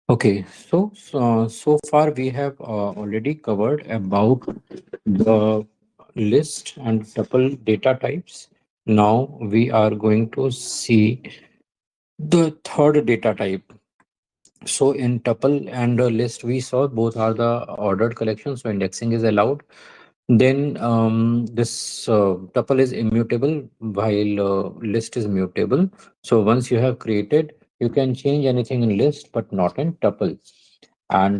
So far we have already covered about the list and tuple data types. Now we are going to see the third data type. So in tuple and list, we saw both are the ordered collections, so indexing is allowed. Then this tuple is immutable while list is mutable. So once you have created, you can change anything in list, but not in tuple. And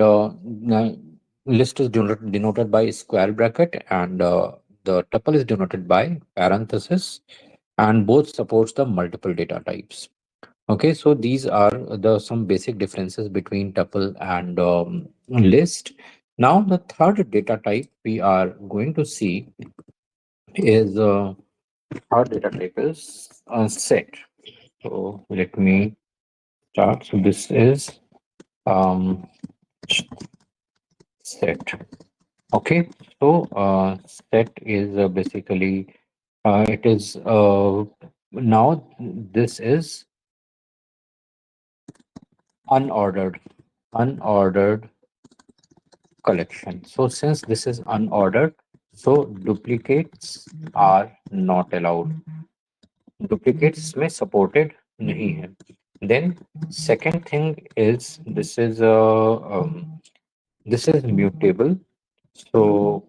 list is denoted by square bracket, and the tuple is denoted by parenthesis, and both supports the multiple data types. Okay, so these are the some basic differences between tuple and list. Now, the third data type we are going to see is third data type is set. So let me start. So this is um, set. Okay, so set is basically it is now this is unordered, unordered collection. So since this is unordered, so duplicates are not allowed. Duplicates में supported नहीं है. Then second thing is this is mutable. So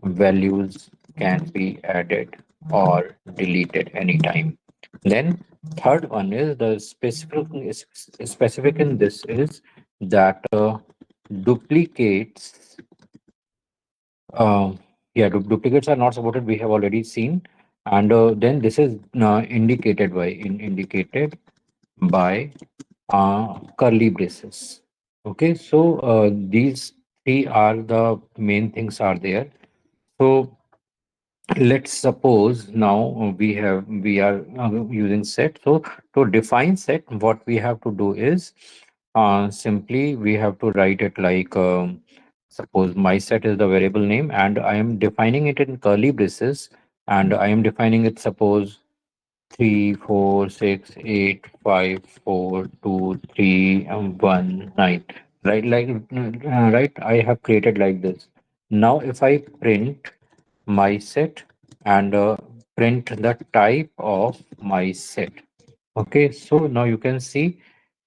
values can be added or deleted anytime. Then third one is the specific in this is that duplicates duplicates are not supported. We have already seen, and then this is indicated by curly braces. Okay, so these three are the main things are there. So let's suppose now we are using set. So to define set, what we have to do is simply we have to write it like suppose my set is the variable name and I am defining it in curly braces, and I am defining it suppose 3, 4, 6, 8, 5, 4, 2, 3, 1, 9. Right, I have created like this. Now if I print my set and print the type of my set. Okay, so now you can see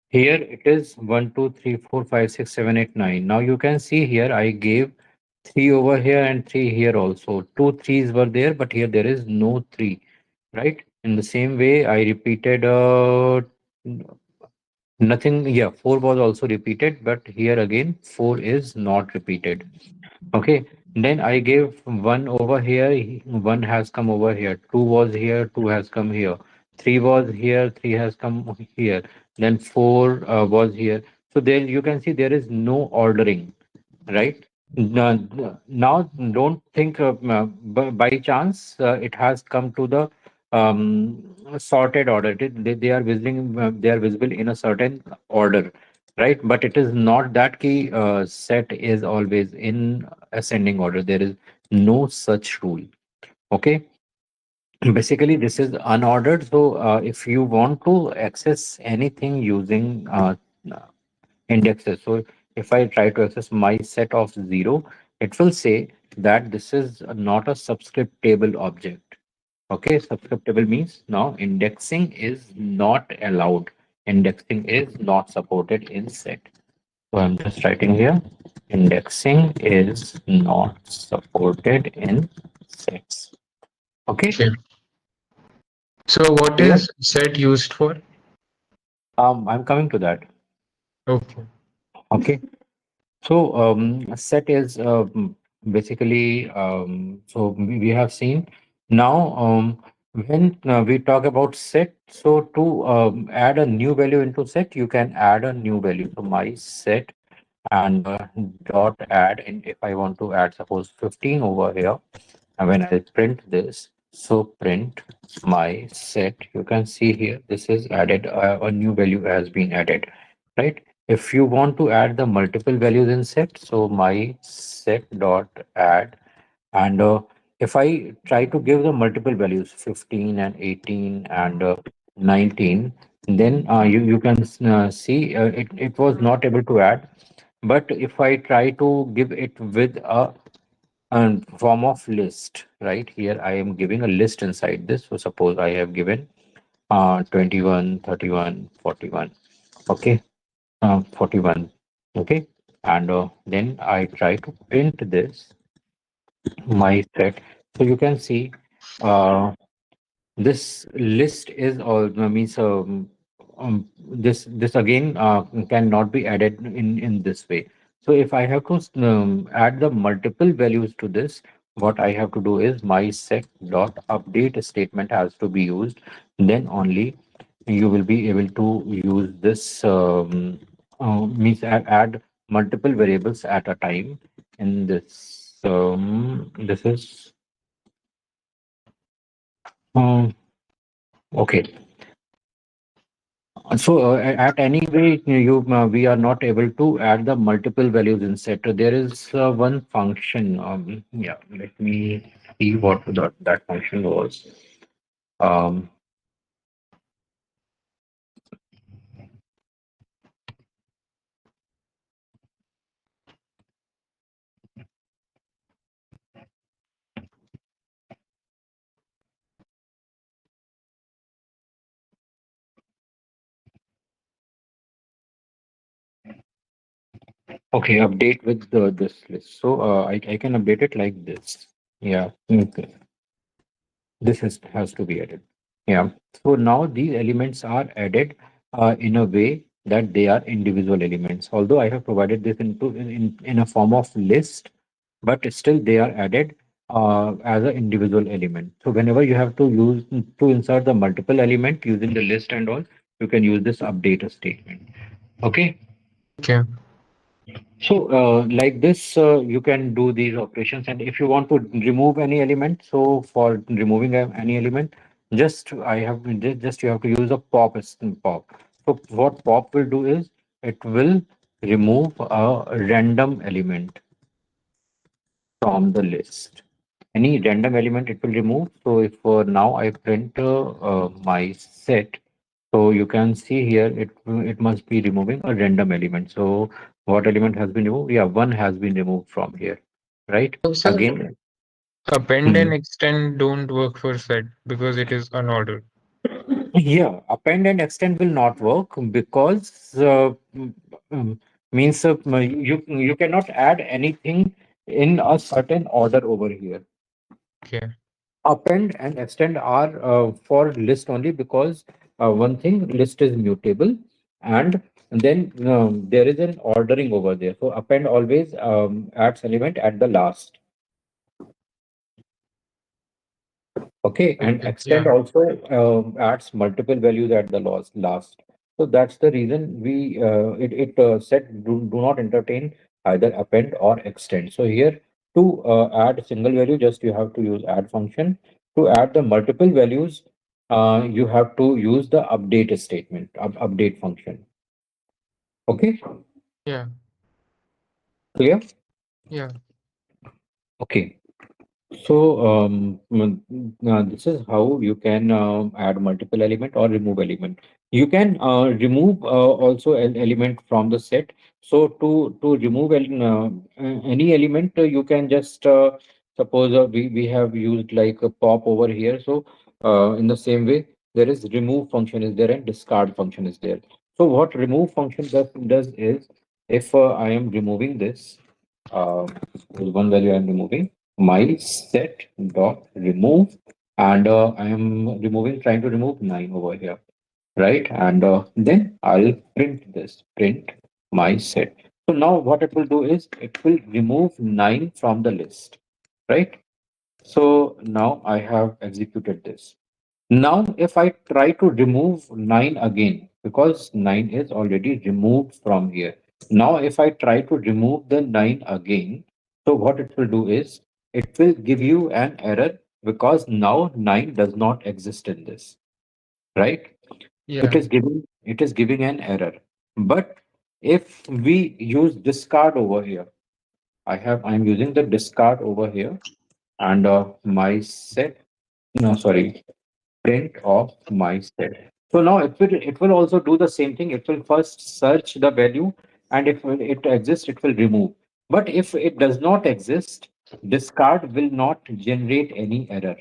here it is 1, 2, 3, 4, 5, 6, 7, 8, 9. Now you can see here I gave 3 over here and 3 here also. Two threes were there, but here there is no 3, right? In the same way, I repeated nothing. Yeah, 4 was also repeated, but here again 4 is not repeated. Okay, then I gave 1 over here, 1 has come over here, 2 was here, 2 has come here, 3 was here, 3 has come here, then 4 was here. So there you can see there is no ordering, right? Now, don't think by chance it has come to the sorted order. They are they are visible in a certain order, right? But it is not that key set is always in ascending order. There is no such rule. Okay. Basically, this is unordered. So if you want to access anything using indexes. So if I try to access my set of 0, it will say that this is not a subscript table object. Okay, subscript table means now indexing is not allowed. Indexing is not supported in set. So I'm just writing here, indexing is not supported in sets. Okay, Okay. So what clear? is set used for? I'm coming to that. Okay. Okay. So set is basically so we have seen now when we talk about set. So to add a new value into set, you can add a new value. So my set and dot add, and if I want to add suppose 15 over here, and when I print this, so print my set, you can see here this is added, a new value has been added, right? If you want to add the multiple values in set, so my set dot add, and if I try to give the multiple values 15 and 18 and 19, Then you can see it was not able to add. But if I try to give it with a form of list, right here, I am giving a list inside this. So suppose I have given 21, 31, 41. Okay, 41. Okay, and then I try to print this my set. So you can see uh, this list is all means this again cannot be added in this way. So if I have to add the multiple values to this, what I have to do is my set dot update statement has to be used. Then only you will be able to use this means add multiple variables at a time in this. This is um, okay. So at any way, you we are not able to add the multiple values in set. There is one function. Yeah, let me see what that function was. Um, okay, update with this list. So I can update it like this. Yeah, okay. This has to be added. Yeah. So now these elements are added in a way that they are individual elements. Although I have provided this in a form of list, but still they are added as an individual element. So whenever you have to use to insert the multiple element using the list and all, you can use this update statement. Okay. Okay. So, like this, you can do these operations. And if you want to remove any element, so for removing any element, just you have to use a pop. So what pop will do is it will remove a random element from the list. Any random element it will remove. So if now I print my set, so you can see here it must be removing a random element. So what element has been removed? Yeah, one has been removed from here, right? So, sir, Again, append hmm. and extend don't work for set because it is unordered. Yeah, append and extend will not work because um, means you cannot add anything in a certain order over here. Okay. Append and extend are for list only because one thing list is mutable, and then there is an ordering over there. So append always adds element at the last. Okay, and Okay. extend Yeah. also adds multiple values at the last. So that's the reason it said do not entertain either append or extend. So here to add single value, just you have to use add function. To add the multiple values, you have to use the update statement, update function. Okay, Yeah. clear? Yeah. Okay. So this is how you can add multiple element or remove element. You can remove also an element from the set. So to remove any element, you can just suppose we have used like a pop over here. So in the same way, there is remove function is there and discard function is there. So what remove function does is if I am removing this, one value I am removing my set dot remove, and I am trying to remove 9 over here, right? And then I'll print my set. So now what it will do is it will remove 9 from the list, right? So now I have executed this. Now, if I try to remove 9 again, because 9 is already removed from here. Now, if I try to remove the 9 again, so what it will do is it will give you an error because now 9 does not exist in this, right? Yeah. It is giving an error. But if we use discard over here, I'm using the discard over here, and my set, no, sorry, print of my set. So now it will also do the same thing. It will first search the value, and if it exists, it will remove. But if it does not exist, discard will not generate any error.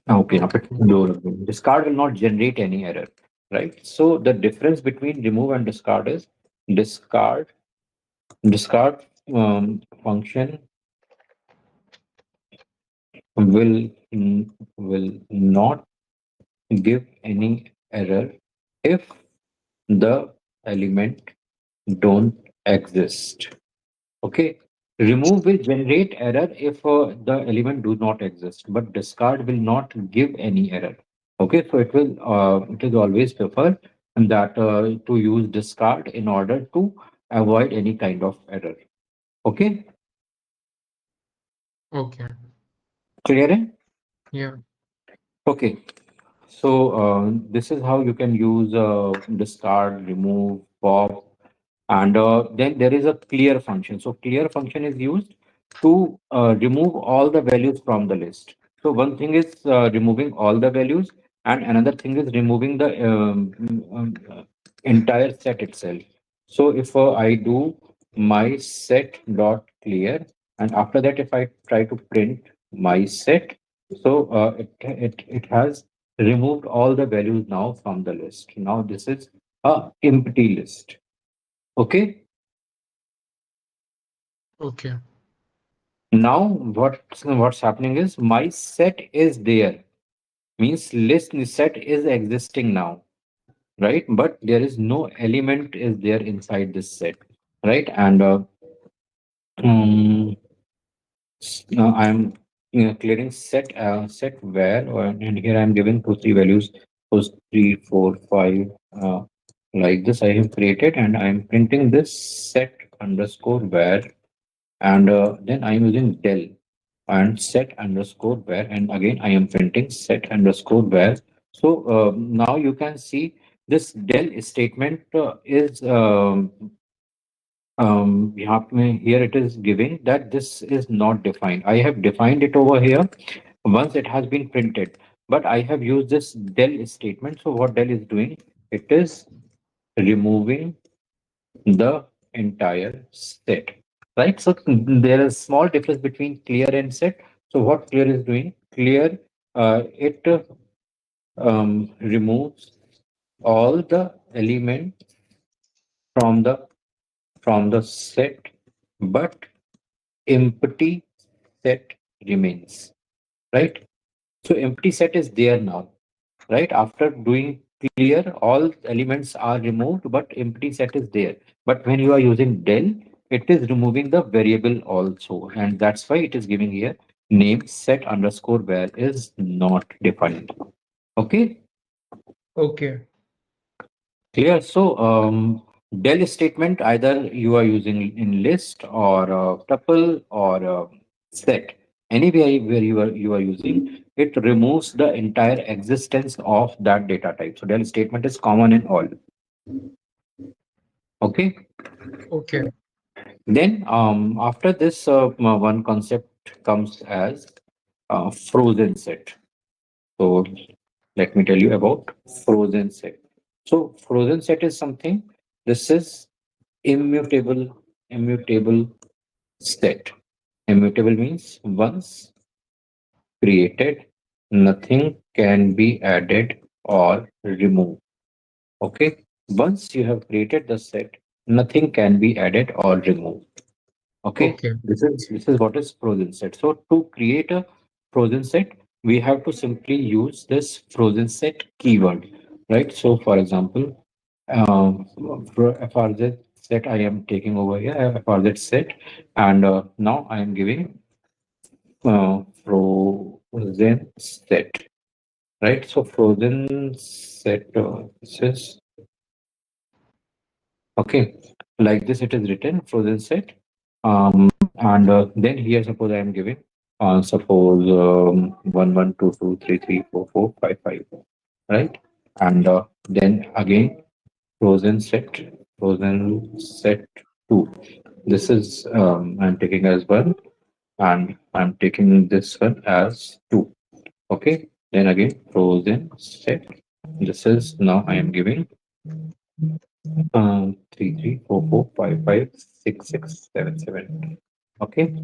Okay, now Okay. discard will not generate any error, right? So the difference between remove and discard is discard discard function will not give any error if the element don't exist. Okay. Remove will generate error if the element do not exist, but discard will not give any error. Okay, so it is always prefer that to use discard in order to avoid any kind of error. Okay, Okay. clear? Eh? Yeah. Okay, so this is how you can use discard, remove, pop, and then there is a clear function. So clear function is used to remove all the values from the list. So one thing is removing all the values, and another thing is removing the entire set itself. So if I do my set dot clear, and after that if I try to print my set, so it has removed all the values now from the list. Now this is a empty list. Okay. Okay. Now what's happening is my set is there. Means list set is existing now, right? But there is no element is there inside this set, right? And um, now I'm clearing set where, and here I'm giving two three values. Those 3 4 5 like this I have created, and I'm printing this set underscore where, and then I'm using del and set underscore where, and again I am printing set underscore where. So now you can see this del statement is here it is giving that this is not defined. I have defined it over here once it has been printed, but I have used this del statement. So what del is doing, it is removing the entire set, right? So there is small difference between clear and set. So what clear is doing, clear it removes all the elements from the set, but empty set remains, right? So empty set is there now, right? After doing clear, all elements are removed, but empty set is there. But when you are using del, it is removing the variable also, and that's why it is giving here name set underscore where is not defined. Okay, Okay. clear. So del statement either you are using in list or tuple or set, anywhere where you are using, it removes the entire existence of that data type. So del statement is common in all. Okay. Okay. Then after this, one concept comes as frozen set. So let me tell you about frozen set. So frozen set is something. This is immutable set. Immutable means once created, nothing can be added or removed. Okay. Once you have created the set, nothing can be added or removed. Okay, Okay. this is what is frozen set. So to create a frozen set, we have to simply use this frozen set keyword, right? So for example, for FRZ set I am taking over here, FRZ set, and now I am giving frozen set, right? So frozen set, this is okay, like this it is written frozen set. And then here suppose I am giving suppose 1 1 2 2 3 3 4 4 5 5, right? And then again frozen set 2. This is I'm taking as 1, and I'm taking this one as 2. Okay. Then again frozen set. This is now I am giving 3, 3, 4, 4, 5, 5, 6, 6, 7, 7. Okay.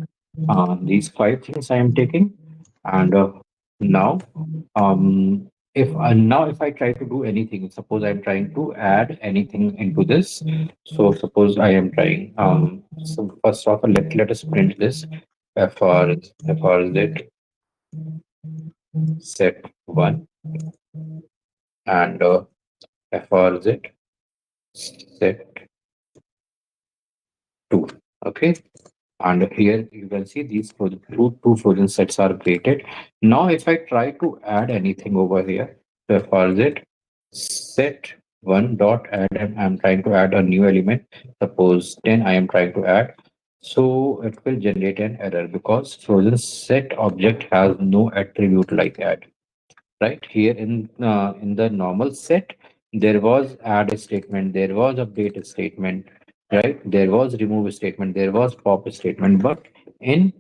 These five things I am taking, and now, if I try to do anything, suppose I'm trying to add anything into this. So suppose I am trying. So first of all, let us print this. FR set one and FRZ set two. Okay. And here you can see these two frozen sets are created. Now, if I try to add anything over here, so for it, set one dot add, and I'm trying to add a new element. Suppose 10 I am trying to add. So it will generate an error because frozen set object has no attribute like add. Right here in the normal set, there was add statement, there was update statement, right? There was remove statement, there was pop statement, but in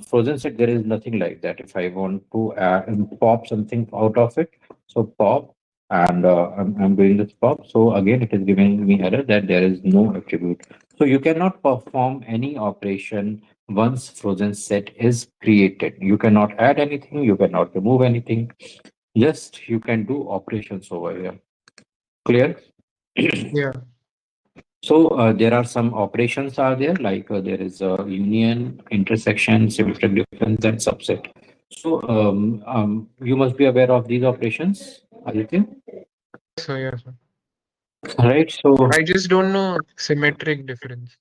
frozen set there is nothing like that. If I want to add and pop something out of it, so pop, and I'm doing this pop, so again it is giving me error that there is no attribute. So you cannot perform any operation once frozen set is created. You cannot add anything, you cannot remove anything. Just you can do operations over here. Clear? Yeah. So there are some operations are there, like there is a union, intersection, symmetric difference, and subset. So you must be aware of these operations, Aditya. So yeah, sir. Right. So I just don't know symmetric difference.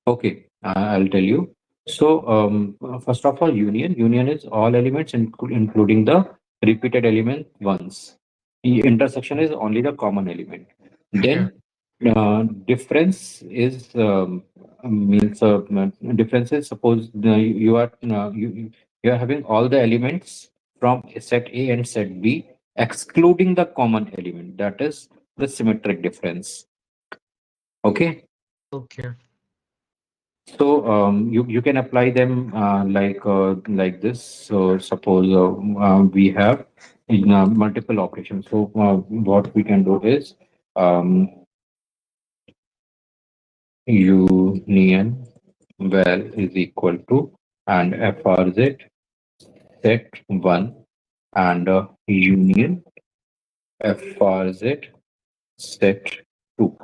okay, I'll tell you. So, first of all, union is all elements, including the repeated element once. The intersection is only the common element. Yeah. Then, difference is means difference is suppose you are having all the elements from set A and set B, excluding the common element. That is the symmetric difference. Okay. Okay. So you can apply them like this. So suppose we have in multiple operations. So what we can do is um, union val is equal to and frz set one and union frz set two,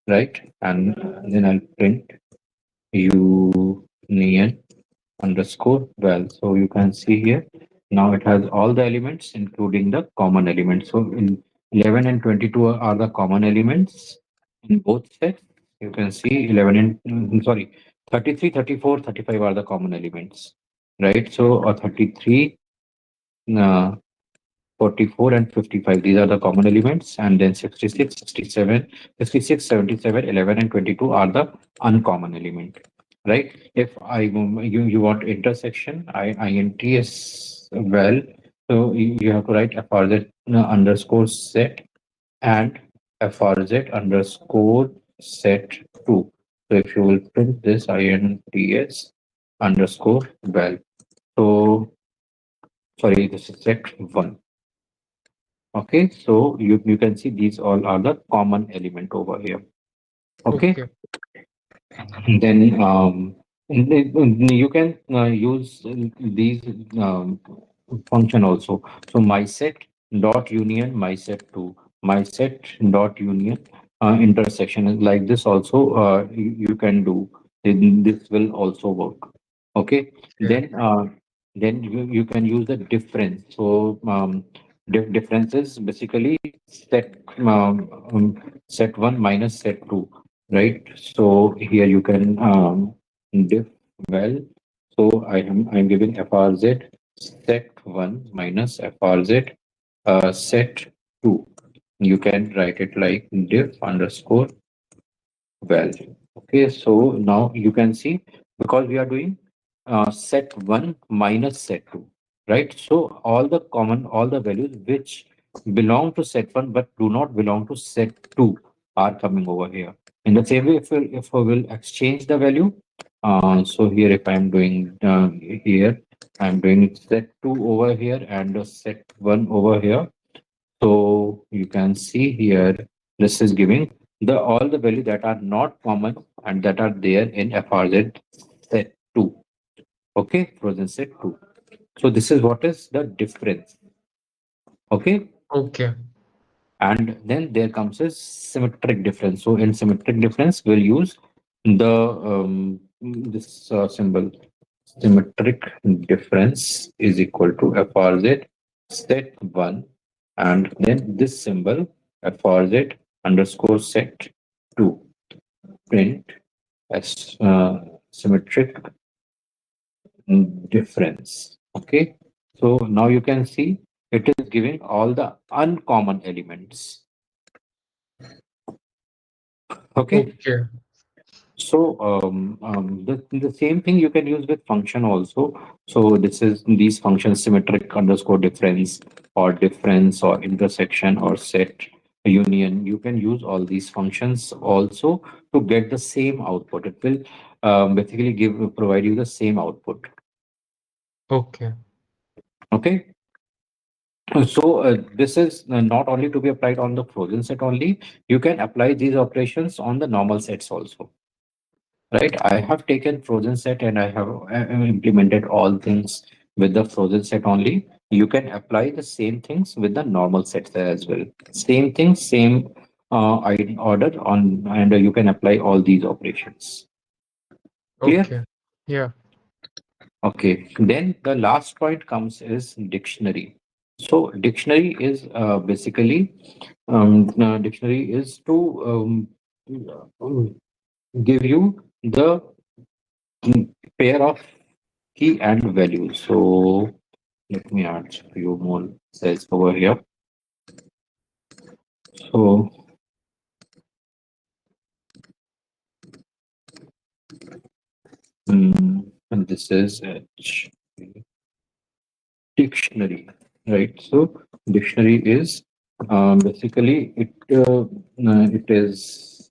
right? And then I'll print union underscore val. So you can see here now it has all the elements including the common elements. So in 11 and 22 are the common elements in both sets. You can see 11 and sorry, 33, 34, 35 are the common elements, right? So 33, uh, 44 and 55, these are the common elements, and then 66, 67, 66, 77, 11 and 22 are the uncommon element, right? If you want intersection, int is well, so you have to write frz underscore set and frz underscore set 2. So if you will print this ints underscore well, so sorry, this is set 1. Okay, so you can see these all are the common element over here. Okay, Okay. then you can use these function also. So my set dot union my set two, my set dot union intersection is like this also. You can do. Then this will also work. Okay, Yeah. then you can use the difference. So differences basically set set one minus set two, right? So here you can diff well. So I'm giving frz set one minus frz set two. You can write it like diff underscore value. Okay, so now you can see because we are doing set 1 minus set 2, right? So all the values which belong to set 1 but do not belong to set 2 are coming over here. In the same way, if we will exchange the value, so here if I am doing here, I'm doing set 2 over here and set 1 over here. So you can see here, this is giving the all the value that are not common and that are there in FRZ set 2. Okay, frozen set 2. So this is what is the difference. Okay. Okay. And then there comes a symmetric difference. So in symmetric difference, we'll use the this symbol. Symmetric difference is equal to FRZ set 1 and then this symbol FRZ underscore set 2 print as symmetric difference. Okay, so now you can see it is giving all the uncommon elements. Okay. Okay. So the same thing you can use with function also. So this is these functions symmetric underscore difference or difference or intersection or set union. You can use all these functions also to get the same output. It will basically provide you the same output. Okay. Okay. So this is not only to be applied on the frozen set only. You can apply these operations on the normal sets also. Right, I have taken frozen set and I have implemented all things with the frozen set only. You can apply the same things with the normal sets as well. Same thing, same order on, and you can apply all these operations. Clear? Okay. Yeah. Okay. Then the last point comes is dictionary. So dictionary is basically dictionary is to give you the pair of key and value. So let me add a few more cells over here. So and this is dictionary, right? So dictionary is basically it is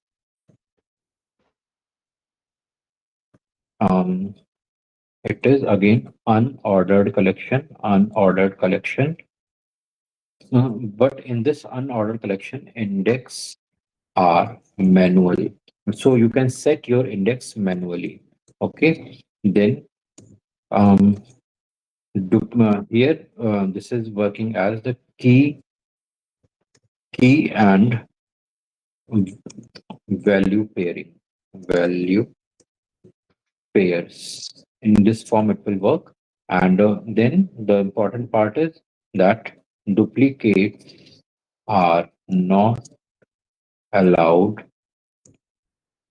um, it is again unordered collection. But in this unordered collection, index are manual. So you can set your index manually. Okay. Then um, here this is working as the key and value pairing. Value pairs. In this form, it will work. And then the important part is that duplicates are not allowed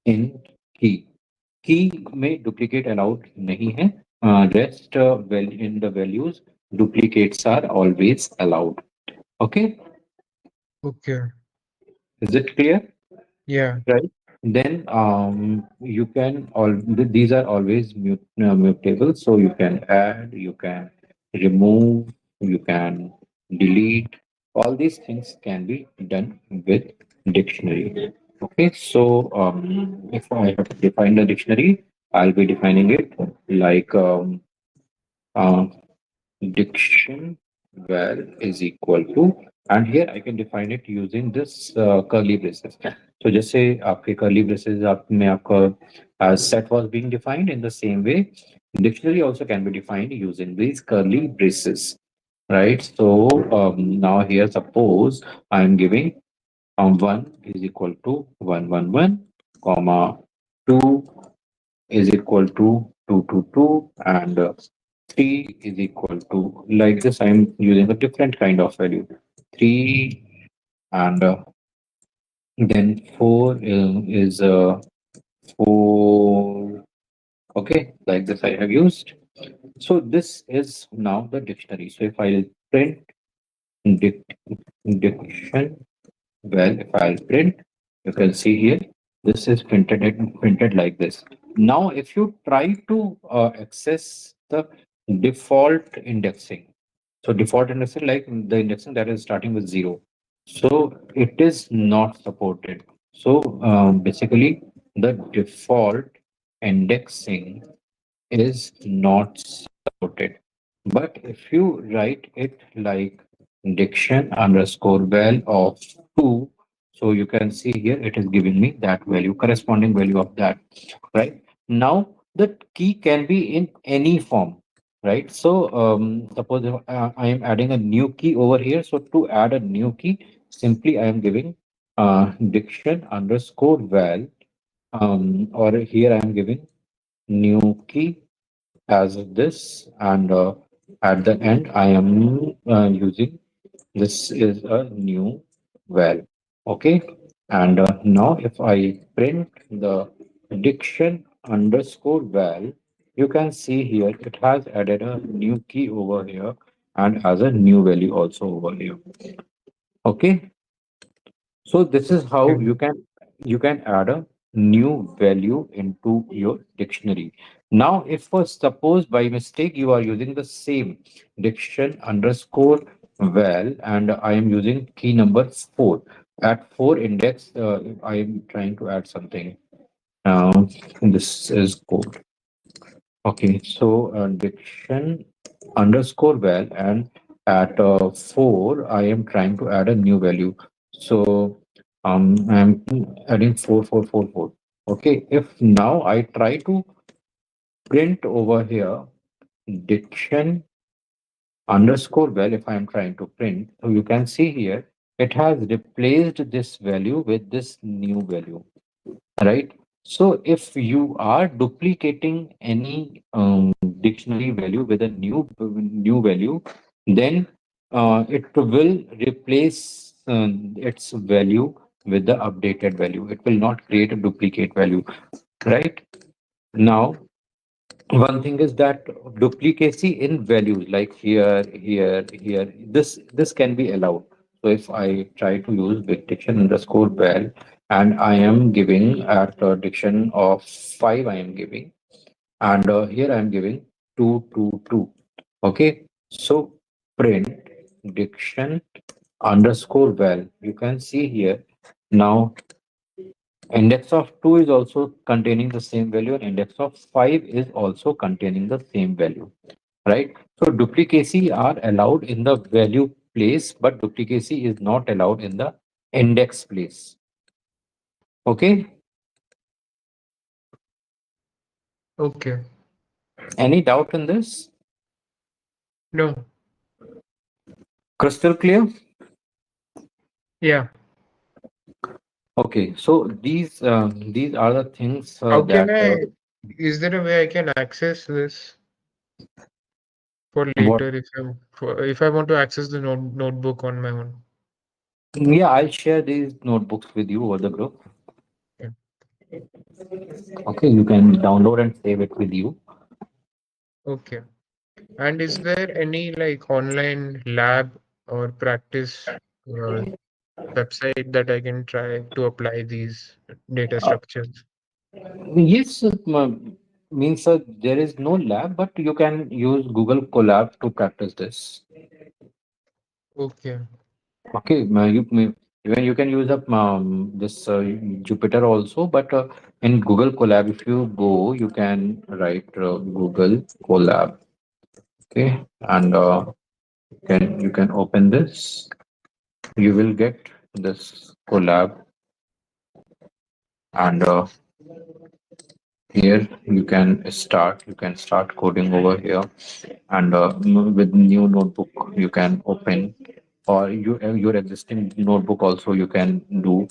in key. की में duplicate allowed नहीं है. Rest well in the values duplicates are always allowed. Okay, Okay. is it clear? Yeah. Right. Then you can these are always mutable, so you can add, you can remove, you can delete. All these things can be done with dictionary. Okay, so if I have to define the dictionary, I'll be defining it like uh, diction val is equal to, and here I can define it using this curly braces. So just say आपके curly braces आप में आपका set was being defined in the same way. Dictionary also can be defined using these curly braces, right? So now here suppose I'm giving one is equal to 111, comma 2 is equal to 222, and 3 is equal to, like this I'm using a different kind of value, 3, and then 4 is 4. Okay, like this I have used. So this is now the dictionary. So if I print dic- diction, well, if I'll print, you can see here, this is printed like this. Now, if you try to access the default indexing, so default indexing, like the indexing that is starting with 0, so it is not supported. So basically, the default indexing is not supported. But if you write it like diction underscore val of 2, so you can see here it is giving me that value, corresponding value of that, right? Now, the key can be in any form, right? So, suppose if, I am adding a new key over here. So, to add a new key, simply I am giving diction underscore val, or here I am giving new key as this, and at the end I am using this is a new val. Okay, and now if I print the diction underscore val, you can see here it has added a new key over here and has a new value also over here. Okay, so this is how Okay. you can add a new value into your dictionary. Now, if for suppose by mistake you are using the same diction underscore val and I am using key number 4. At 4 index, I am trying to add something. This is code. Okay, so diction underscore val and at 4, I am trying to add a new value. So I'm adding 4444. Okay, if now I try to print over here diction underscore val, if I am trying to print, so you can see here it has replaced this value with this new value, right? So if you are duplicating any dictionary value with a new value, then it will replace its value with the updated value. It will not create a duplicate value, right? Now, one thing is that duplicacy in values, like here, this can be allowed. So if I try to use big diction underscore val and I am giving at a diction of 5, I am giving, and here I am giving 222. Okay, so print diction underscore val. You can see here now index of 2 is also containing the same value and index of 5 is also containing the same value, right? So duplicacy are allowed in the value place, but duplicacy is not allowed in the index place. Okay, Okay. any doubt in this? No. Crystal clear? Yeah. Okay, so these are the things How can that is there a way I can access this for what later if I want to access the notebook on my own? yeah, I'll share these notebooks with you over the group. Yeah. Okay, you can download and save it with you. Okay. And is there any like online lab or practice uh, website that I can try to apply these data Uh, structures? yes, means there is no lab, but you can use Google Colab to practice this. Okay. Okay, even you can use up this Jupyter also, but in Google Colab, if you go, you can write Google Colab. Okay, and you can open this. You will get this Colab, and here you can start coding over here, and with new notebook you can open, or your existing notebook also you can do.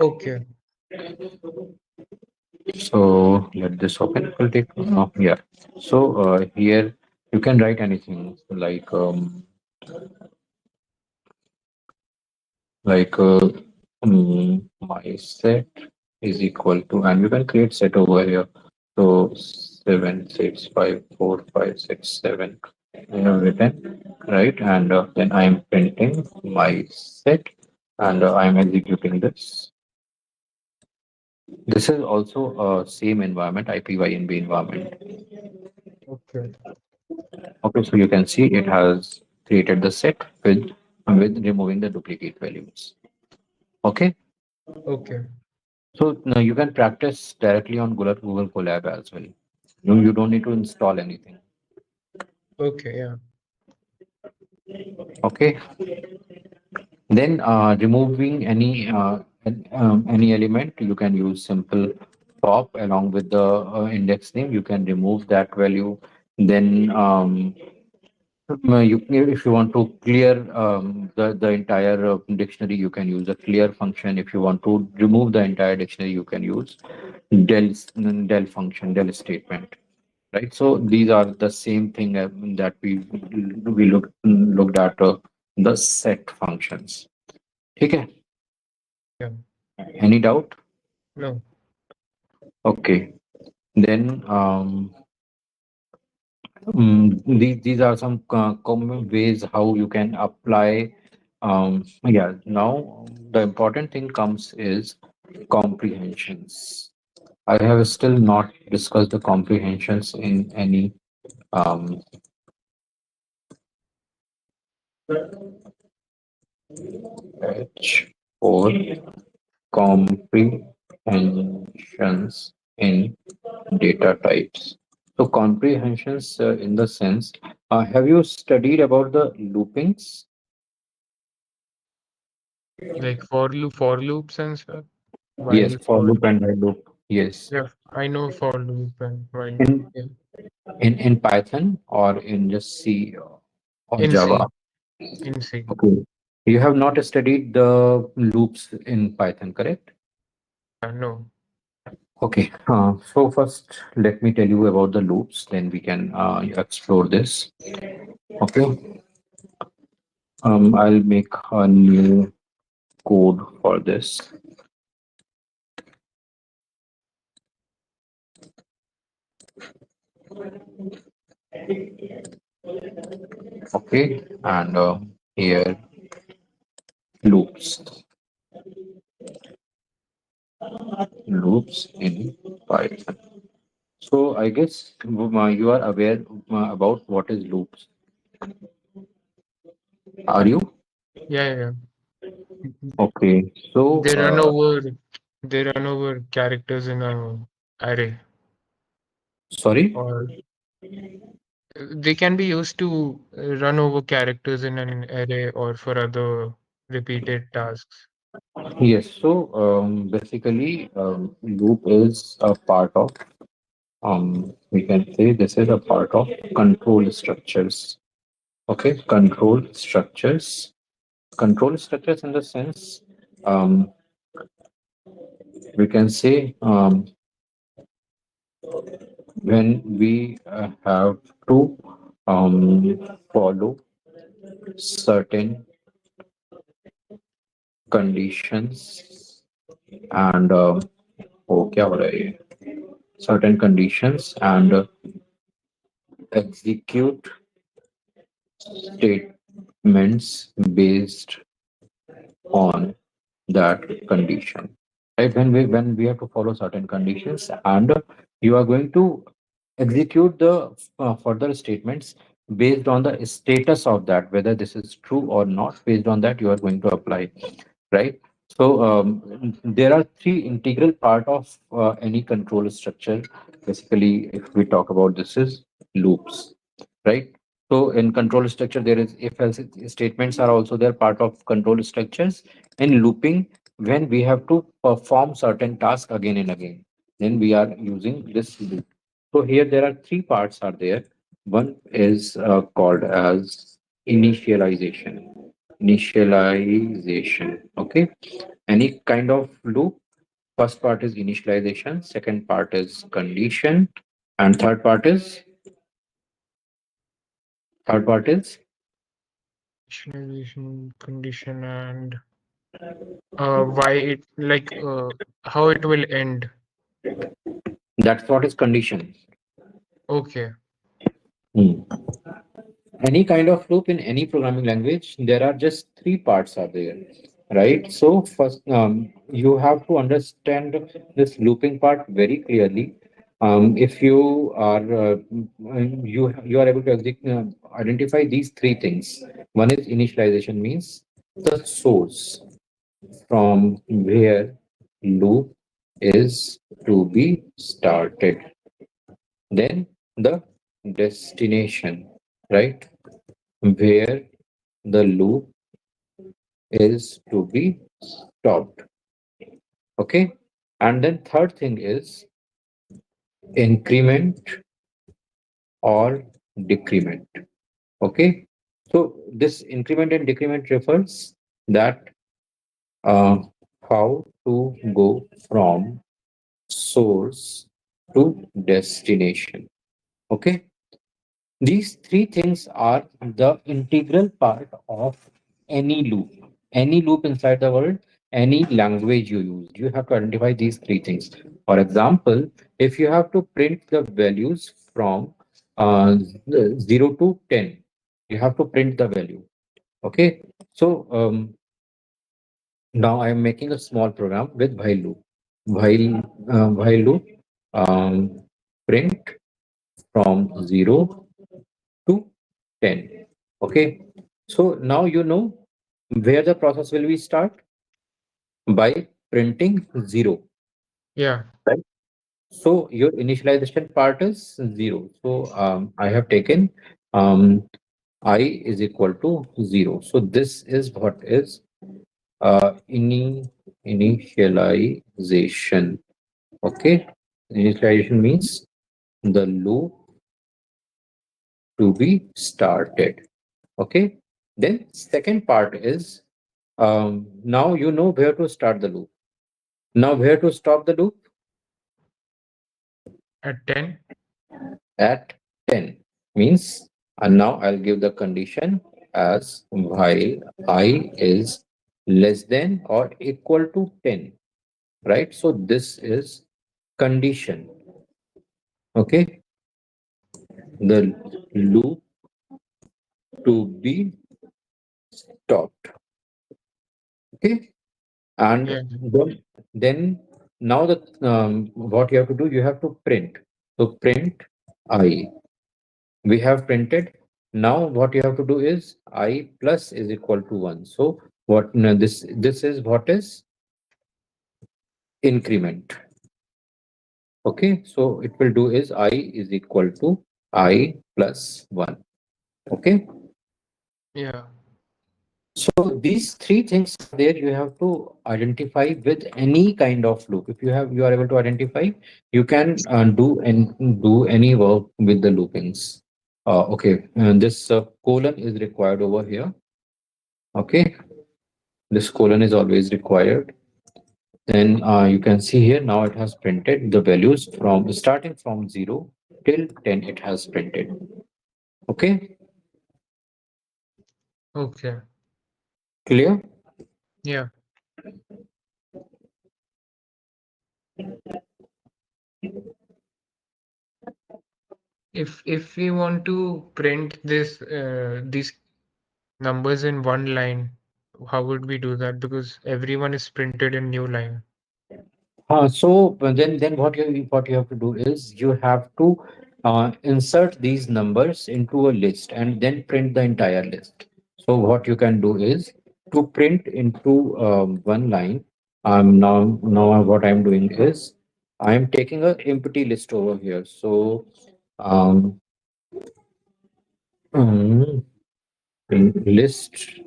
Okay. So let this open. It will take yeah. So here you can write anything like my set is equal to, and you can create set over here. So 7 6 5 4 5 6 7. I have written right, and then I am printing my set, and I am executing this. This is also a same environment, IPYNB environment. Okay. Okay, so you can see it has created the set with removing the duplicate values. Okay, Okay. so now you can practice directly on Google Colab as well. No, you don't need to install anything. Okay, yeah. Okay. Then removing any element, you can use simple pop along with the index name. You can remove that value. Then if you want to clear the entire dictionary, you can use a clear function. If you want to remove the entire dictionary, you can use del function, del statement. Right. So these are the same thing that we looked at the set functions. Okay. Yeah. Any doubt? No. Okay. Then these are some common ways how you can apply. Yeah. Now the important thing comes is comprehensions. I have still not discussed the comprehensions in any um, or comprehensions in data types. So comprehensions in the sense, have you studied about the loopings? Like for loops and stuff. Yes, While for for loop and while loop. Yes. Yeah, I know for loop and while In yeah. in Python or in just C or In Java. C. In C. Okay. You have not studied the loops in Python, correct? No. Okay. So first, let me tell you about the loops. Then we can explore this. Okay. I'll make a new code for this. Okay, and here loops, loops in Python. So I guess you are aware about what is loops. Are you? Yeah, yeah. Okay. So They run over they run over characters in a array, sorry. or they can be used to run over characters in an array or for other repeated tasks. Yes. So basically, loop is a part of we can say this is a part of control structures. Okay, control structures in the sense um, we can say when we have to follow certain conditions and oh, क्या हो रहा है ये? Certain conditions and execute statements based on that condition, right? When we have to follow certain conditions and you are going to execute the further statements based on the status of that, whether this is true or not. Based on that you are going to apply, right? So there are three integral part of any control structure. Basically, if we talk about this is loops, right? So in control structure, there is if else statements are also there part of control structures. In looping, when we have to perform certain task again and again, then we are using this loop. So here there are three parts are there. One is called as initialization. Initialization. Okay. Any kind of loop. First part is initialization. Second part is condition, and third part is Initialization condition and why it how it will end. that's what is condition. Okay. Hmm. Any kind of loop in any programming language, there are just three parts are there, right? So first, you have to understand this looping part very clearly. If you are you are able to identify these three things. One is initialization, means the source from where loop is to be started. then the destination, right? Where the loop is to be stopped. Okay. And then third thing is increment or decrement. Okay. So this increment and decrement refers that uh, how to go from source to destination. Okay. These three things are the integral part of any loop. Any loop inside the world, any language you use, you have to identify these three things. For example, if you have to print the values from 0 to 10, you have to print the value. Okay. So now I am making a small program with while loop. While loop print from 0 to 10. Okay. So now you know where the process will be start by printing 0. Yeah. Right. So your initialization part is 0. So I have taken um, I is equal to 0. So this is what is initialization. Okay. Initialization means the loop to be started. Okay. Then second part is now you know where to start the loop. Now where to stop the loop? At 10. At 10 means, and now I'll give the condition as while I is less than or equal to 10, right? So this is condition. Okay. The loop to be stopped. Okay. And Yeah. then now the what you have to do, you have to print. So print I. We have printed. Now what you have to do is I plus is equal to 1. So what no, this is what is increment. Okay. So it will do is I is equal to I plus 1. Okay. Yeah. So these three things are there you have to identify with any kind of loop. If you are able to identify, you can do any work with the loopings. Okay, and this colon is required over here. Okay, this colon is always required. Then you can see here now it has printed the values from starting from 0 till 10 it has printed. Okay, Okay. clear? Yeah. If we want to print these numbers in one line, how would we do that? Because everyone is printed in new line. So then what you have to do is you have to insert these numbers into a list and then print the entire list. So what you can do is to print into one line. Now what I'm doing is I'm taking a empty list over here. So um, mm, list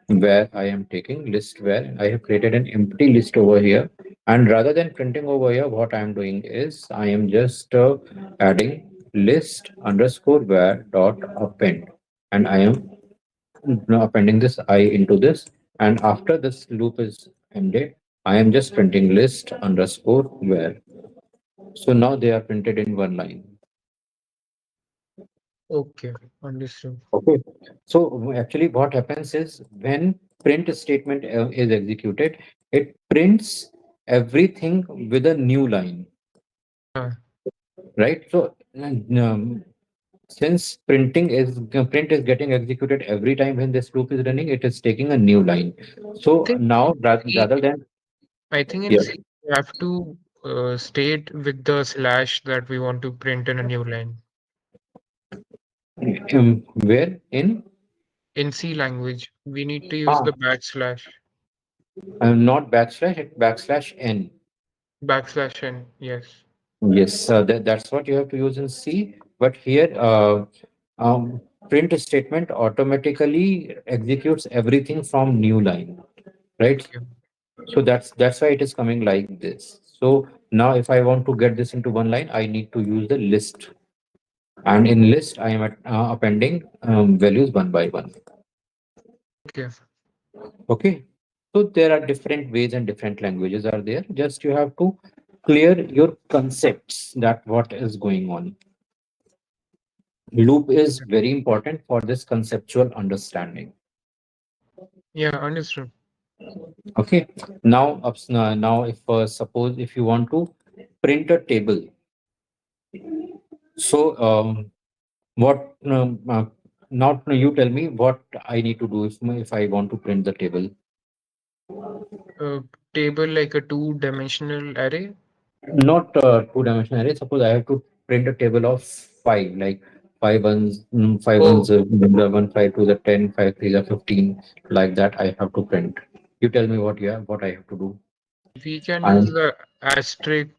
where I am taking list where I have created an empty list over here. And rather than printing over here, what I am doing is I am just adding list underscore where dot append. And I am now appending this I into this. And after this loop is ended, I am just printing list underscore where. So now they are printed in one line. Okay, understood. Okay. So actually what happens is when print statement is executed, it prints everything with a new line, Yeah. right? So since print is getting executed every time when this loop is running, it is taking a new line. I So think now C, rather than I think in yeah, C we have to state with the slash that we want to print in a new line. where in In C language, we need to use ah, the backslash. not backslash, it backslash n. Backslash n. Yes. Yes, that's what you have to use in C. But here, um, print statement automatically executes everything from new line, right? Okay. So that's why it is coming like this. So now, if I want to get this into one line, I need to use the list, and in list, I am appending values one by one. Okay. Okay. So there are different ways and different languages are there. Just you have to clear your concepts that what is going on. Loop is Okay. very important for this conceptual understanding. Yeah, understood. Okay. Now if suppose if you want to print a table, so what not you tell me what I need to do if I want to print the table. A table like a two-dimensional array. Not two-dimensional array. Suppose I have to print a table of five, like five ones, Oh, the one, five, two, the 10, five, three, the 15, like that. I have to print. You tell me what I have to do. we can use And the asterisk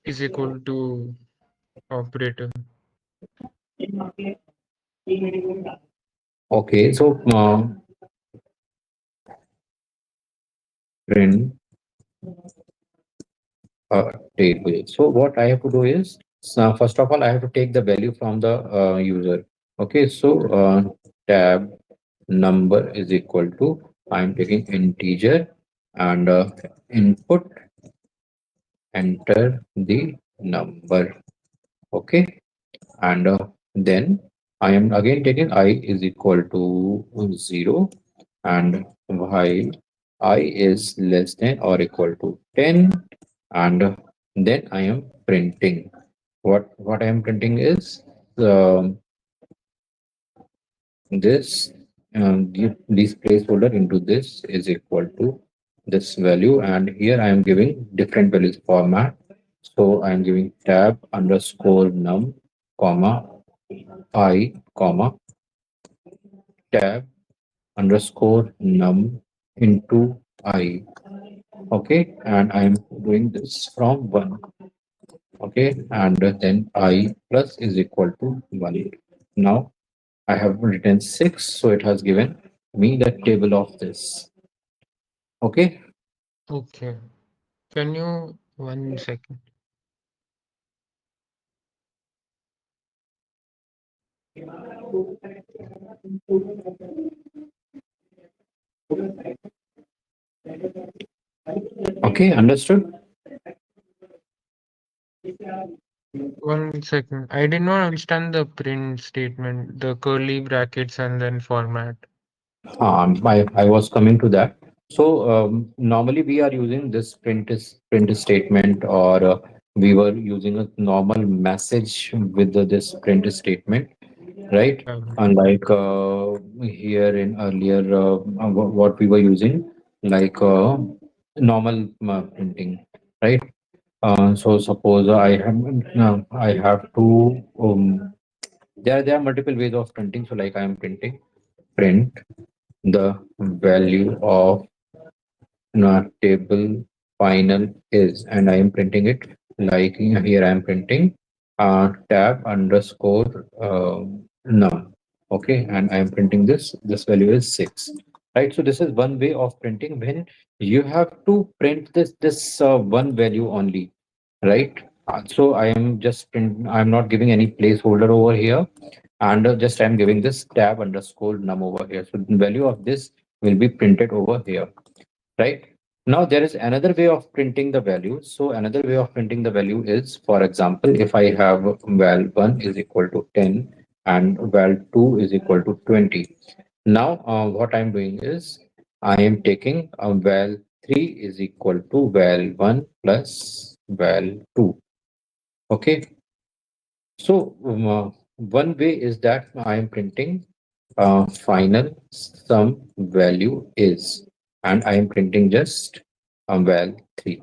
is equal to operator. okay, so print table. So what I have to do is, so first of all, I have to take the value from the user. Okay, so tab number is equal to, I'm taking integer, and input, enter the number. Okay, and then I am again taking I is equal to 0, and while I is less than or equal to 10, and then I am printing. What I am printing is um, this, give this placeholder into this is equal to this value, and here I am giving different values format. So I am giving tab underscore num comma I comma tab underscore num into I. Okay, and I am doing this from 1. Okay, and then I plus is equal to 1. Now I have written 6, so it has given me the table of this. Okay. Okay. Can you 1 second? Okay, understood. 1 second. I did not understand the print statement, the curly brackets and then format. I was coming to that. So normally we are using this print statement, or we were using a normal message with this print statement, right? Unlike here in earlier what we were using, like normal printing, right? So suppose I have to there are multiple ways of printing. So like I am printing print the value of table final is, and I am printing it like here I am printing tab underscore num. Okay, and I am printing this value is 6, right? So this is one way of printing when you have to print this one value only, right? So I am just I'm not giving any placeholder over here, and just I'm giving this tab underscore num over here. So the value of this will be printed over here, right? Now there is another way of printing the value. So another way of printing the value is, for example, if I have val1 is equal to 10 and val2 is equal to 20. Now what I'm doing is I am taking val3 is equal to val1 plus val2. Okay. So one way is that I am printing final sum value is, and I am printing just val 3.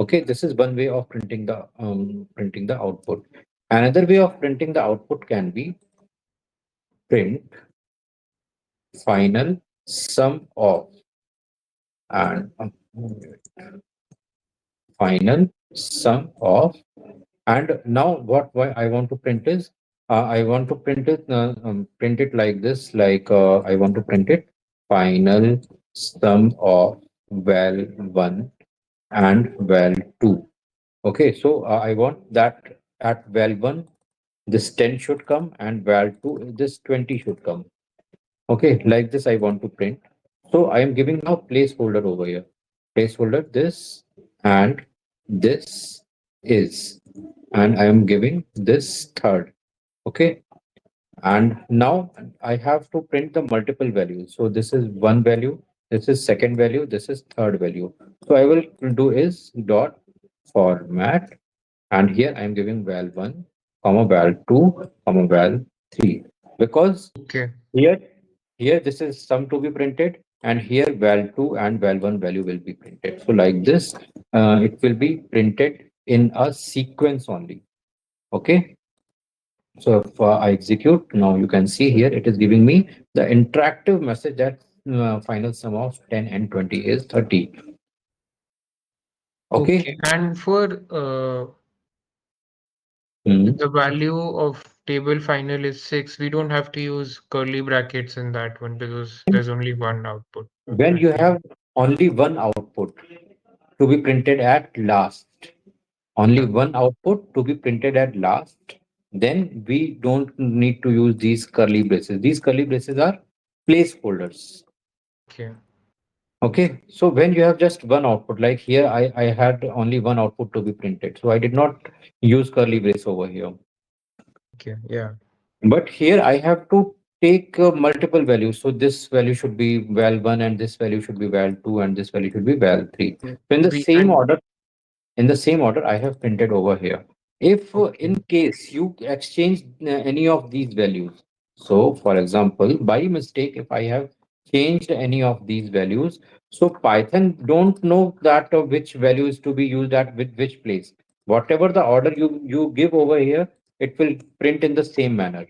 Okay, this is one way of printing the output. Another way of printing the output can be print final sum of, and final sum of And now what why I want to print is I want to print it like this, like I want to print it final sum of val 1 and val 2. Okay, so I want that at val 1 this 10 should come and val 2 this 20 should come. Okay, like this I want to print. So I am giving now placeholder over here. Placeholder this and this is, and I am giving this third. Okay, and now I have to print the multiple values. So this is one value, this is second value, this is third value. So I will do is dot format, and here I am giving val 1, comma val 2, comma val 3, because Okay. here, here this is sum to be printed, and here val2 and val1 value will be printed. So like this, it will be printed in a sequence only. Okay. So if I execute, now you can see here it is giving me the interactive message that final sum of 10 and 20 is 30. Okay. Okay. And for Hmm. the value of table final is 6, we don't have to use curly brackets in that one because there's only one output, When I you believe. have only one output to be printed at last, only Yeah. one output to be printed at last, then we don't need to use these curly braces. These curly braces are placeholders. Okay. Okay, so when you have just one output, like here I had only one output to be printed, so I did not use curly brace over here. Okay. Yeah. But here I have to take multiple values. So this value should be val 1 and this value should be val 2 and this value should be val 3. So We and in the same order I have printed over here. If okay. in case you exchange any of these values, so for example, by mistake, if I have changed any of these values, so Python don't know that which value is to be used at which place. Whatever the order you give over here, it will print in the same manner,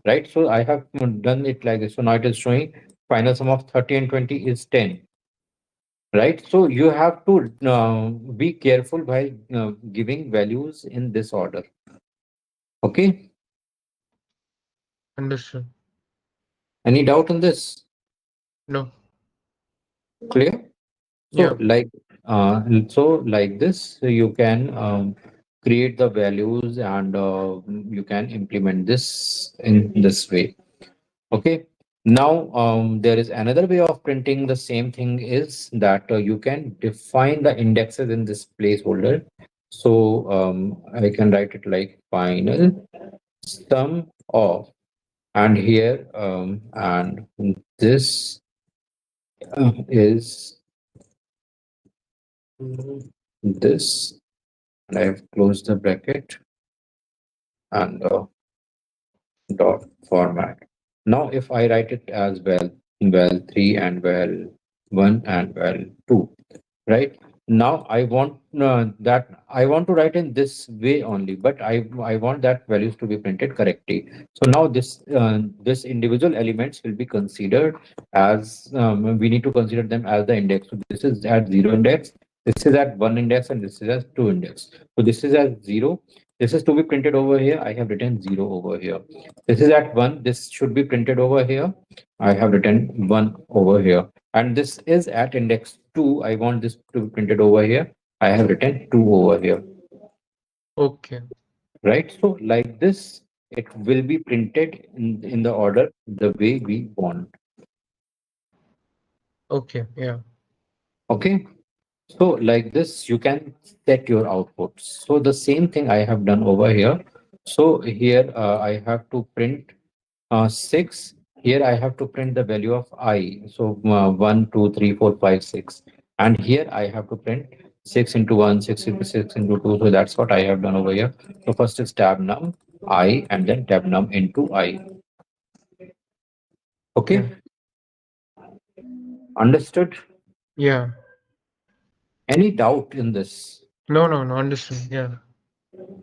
right? So I have done it like this. So now it is showing final sum of 30 and 20 is 10, right? So you have to be careful while giving values in this order. Okay, Understood. any doubt on this? No. Clear? so Yeah. like so like this, you can create the values, and you can implement this in this way. Okay. Now, there is another way of printing the same thing, is that you can define the indexes in this placeholder. So I can write it like final sum of, and here and this is this, and I have closed the bracket and dot format. Now, if I write it as val 3 and val 1 and val 2, right? Now I want that I want to write in this way only, but I want that values to be printed correctly. So now this individual elements will be considered as we need to consider them as the index. So this is at 0 index, this is at 1 index, and this is at 2 index. So this is at 0. This is to be printed over here. I have written 0 over here. This is at 1. This should be printed over here. I have written 1 over here, and this is at index 2. I want this to be printed over here. I have written 2 over here, Okay. right? So like this, it will be printed in the order the way we want. Okay. Yeah. Okay. So like this, you can set your outputs. So the same thing I have done over here. So here I have to print 6. Here I have to print the value of I. So 1, 2, 3, 4, 5, 6. And here I have to print 6 into 1, 6 into 6 into 2. So that's what I have done over here. So first is tab num I, and then tab num into I. Okay. Okay, understood? Yeah. Any doubt in this? No, no, no. Understood. Yeah.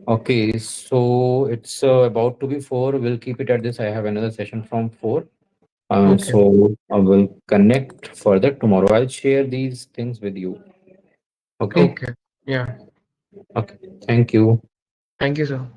Okay, so it's about to be 4. We'll keep it at this. I have another session from 4. Okay. So I will connect further tomorrow. I'll share these things with you. Okay. Okay. Yeah. Okay. Thank you. Thank you, sir.